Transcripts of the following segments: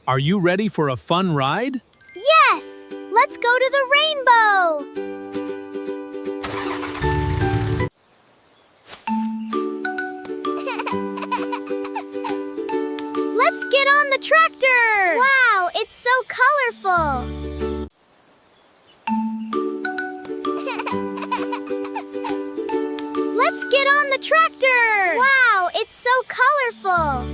Are you ready for a fun ride? Yes! Let's go to the rainbow! Let's get on the tractor! Wow, it's so colorful! Let's get on the tractor! Wow, it's so colorful!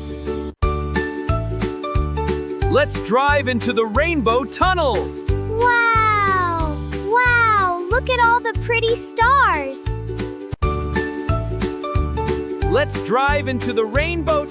Let's drive into the rainbow tunnel! Wow! Wow, look at all the pretty stars! Let's drive into the rainbow